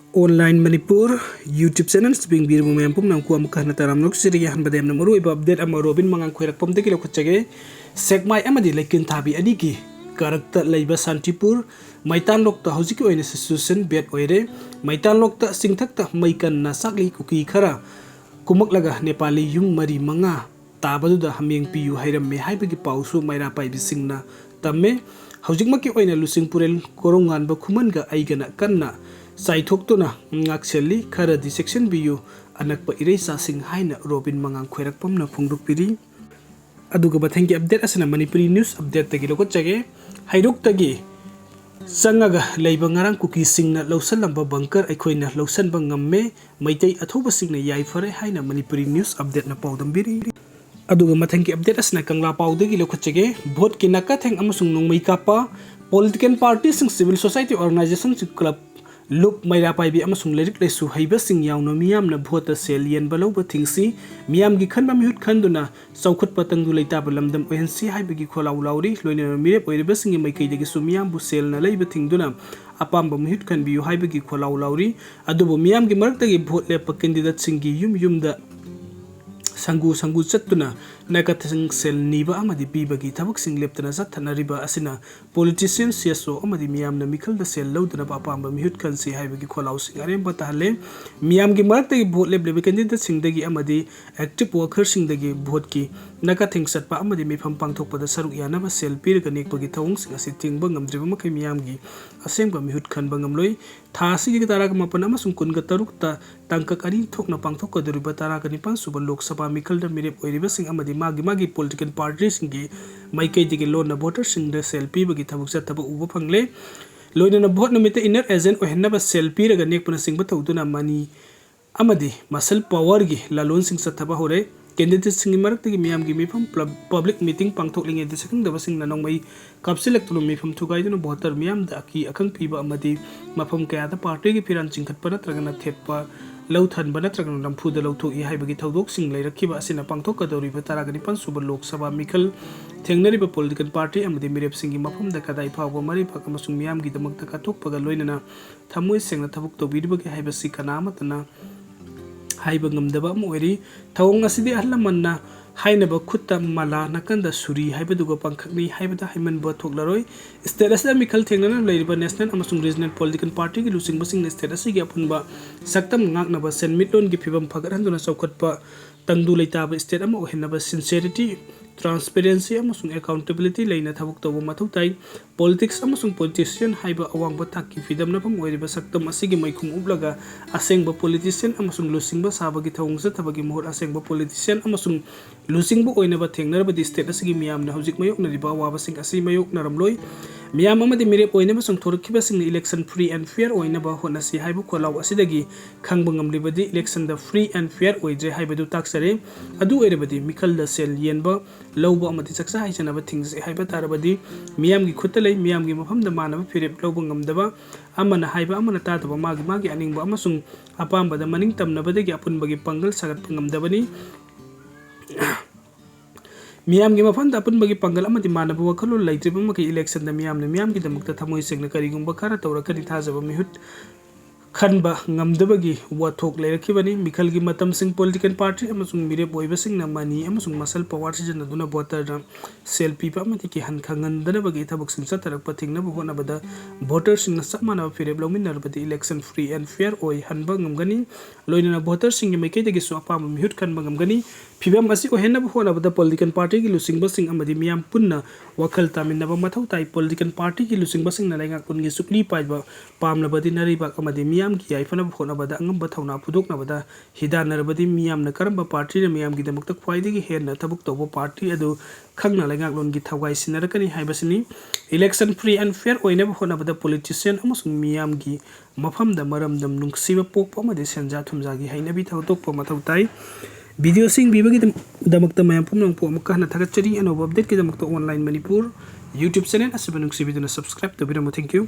Online Manipur YouTube channel sebing bir mo mempum nang ku amukah na taram nok siri han badem na maru iba update ama robin mangang khairak pom te kilo khachage segmai amadi lekin thabi adigi karakter leiba santipur maitan lok ta hojiki oine situation bet oire maitan lok ta singthak ta maikan na sakli kuki khara kumak laga nepali yung mari manga tabadu da hamyeng piyu hairam me haibagi pausu maira pai bisingna tamme hojik maki oine lusing purel korongan ba khuman ga aigana kanna Saithokto ngakseli khara di section biyu anak pa iresa sing haina robin mangang khairak pom na phungduk piri aduga bathangi update asana manipuri news update tagi lokot chage Heirok tagi changnga leiba Ngarang Kuki singna lousan lmba bunker eikhoina lousan ba ngamme Meitei Athouba singna Yaifhare haina manipuri news update na paudam biri aduga mathangi update asana kangla paudagi lokot chage vote kinaka theng amasung nongmai kapa political parties and civil society organizations club Look Maira Paibi amasung lerik lesu haiba sing yauna miyam na bhota sel yen baloba thingsi miyam gi khanba mihut khanduna saukhut patang du leita balamdam ohensi haibagi kholau lauri loina mirep oiriba sing mai kai degi su miyam bu sel na leiba thingduna apamba mihut khan biu haibagi kholau lauri adubu miyam gi marak tagi bhot lepa candidate singi yum da sangu chattuna nakathang sel niba amadi bibagi thabak sing leptana sathana riba asina politician siaso amadi miyam na mikal da sel lodana papamba mihut kan si haibagi kholau sing arem batale miyam gi marak tagi bhot leble candidate sing dagi amadi active worker sing dagi bhot ki nakathang satpa amadi mifam pangthok pada saruk yana ba sel pir ga nek bagi thawung sing asi tingba ngamdriba makai miyam gi asengba mihut kan bangamloi thasi gi taraga mapan amasung kun ga taruk ta tangkak ani thokna pangthok ka duriba taraga nipan suba lok sabha mikal da mirep oiriba sing amadi magi political parties singi maikai digi lona voter sing da selfie bagi thabuk sa thabu uba phangle loina na vote namite inner agent ohenna ba selfie raga nek pana sing ba thawduna mani amadi muscle power gi lalon sing sa thaba hore candidate sing marak tagi miyam gi mifam public meeting pangthok linge de sakang da basing nanong mai kapselek tulu mifam thugai duna voter miyam da ki akang piba amadi mafam kaya da party gi piran chingkhat pana tragana thetpa Lauthan Banatragan Lampu the Lauto I Habagi Tadok sing later Kiba Sina Pangtoka the River Taragani Suba Lok Saba Mikal Tengnari political party and the Mirep singing Mapum the Kadai Power Mari Pakamasum Yamgi the Magtakatok Pagaloina Tamu sing the Tabuk to Bidbaki Habasi Kanamatana Haibangam the Bamueri Taonga Sidi Alamanna Hainaba Kutta Mala Nakanda Suri Haibaduga Pankani Haibata Himan Batoklaroi Status Mikal Tengan Labour National Amasung Regional Political Party losing Basing Status Yapunba Saktam Nganaba Sen Midon Gipibam Pagaranduna Sokotpa Tandu Laitaba State Amo Henaba Sincerity Transparency amasung accountability laina thabuk tobo mathutai politics amasung politician haiba awang bataki fidam na pam oiriba saktam asigi maikhum ublaga asengba politician amasung lusingba sabagi thawungsa thabagi mohor asengba politician amasung lusingbu oinaba thengnar di state asigi miyam na hojik mayok na riba waba sing asi mayok naramloi miyam amadi mirep oinaba sung thorkiba sing election free and fair oinaba honasi haibu kholau asidagi khangba ngamlibadi election da free and fair oidre haibadu taksare adu oirabadi mikal da sel yenba Lobo amati saksa haisanaba things haiba tarabadi miyam gi khutalai miyam gi mafam da manaba firep lobo ngamdaba amana haiba amana tataba magi aningba amasung apamba da maning tamnabade gi apunbagi pangal sagat ngamdabani miyam gi mafam da apunbagi pangal amati manaba wakhalo laitriba maki election da miyam gi damakta thamoi segna karigumba kara tawrakani thajaba mihut Khanba ngamdabagi wathok lerakibani mikhalgi matam sing political party amasung mire boiba sing na mani amasung masal power season aduna voter na selfie pa amati ki han khangan dana bagi thabuk sing satarak pathing na bhona bada voters sing na samana fireb lomin narbati election free and fair oi hanba ngamgani loina na voters sing mai ke degi so apam mihut khanba ngamgani phibam asi o henna bhona bada political party gi lusing basing amadi miyam punna wakhal tamin na ba mathau tai political party gi lusing basing na lainga kun gi supli paiba pamna badi nari ba amadi miyam ki Yaifhare bhona bada angam bathawna pudok na bada hidanarbadi miyam na karamba party na miyam gi damakta khwaidi gi hen na tabuk tobo party adu khangna laingak lon gi thawai sinarakani haibasini election free and fair oina bhona bada politician amasung miyam gi mafam da maramdam nungsiba pokpa amadi senja thumja gi hainabi thawtok pa mathau tai video sing bibagi damakta mayam pumnang po amakah na thagachari ano update ki damakta online manipur YouTube channel asaba nungsibi duna subscribe to bidamo thank you